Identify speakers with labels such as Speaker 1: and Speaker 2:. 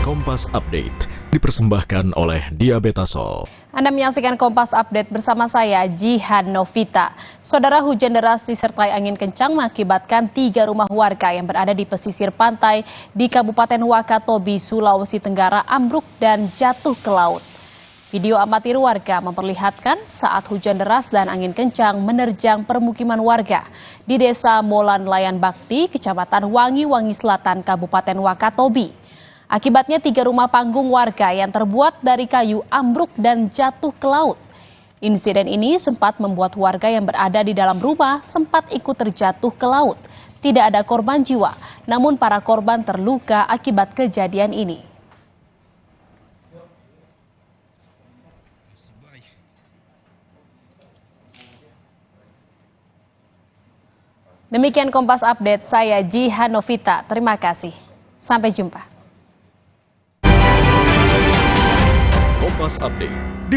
Speaker 1: Kompas Update dipersembahkan oleh Diabetasol.
Speaker 2: Anda menyaksikan Kompas Update bersama saya, Jihan Novita. Saudara, hujan deras disertai angin kencang mengakibatkan 3 rumah warga yang berada di pesisir pantai di Kabupaten Wakatobi, Sulawesi Tenggara ambruk dan jatuh ke laut. Video amatir warga memperlihatkan saat hujan deras dan angin kencang menerjang permukiman warga di Desa Molan Layan Bakti, Kecamatan Wangi-Wangi Selatan, Kabupaten Wakatobi. Akibatnya 3 rumah panggung warga yang terbuat dari kayu ambruk dan jatuh ke laut. Insiden ini sempat membuat warga yang berada di dalam rumah sempat ikut terjatuh ke laut. Tidak ada korban jiwa, namun para korban terluka akibat kejadian ini. Demikian Kompas Update, saya Jihan Novita. Terima kasih. Sampai jumpa.
Speaker 1: Kompas Update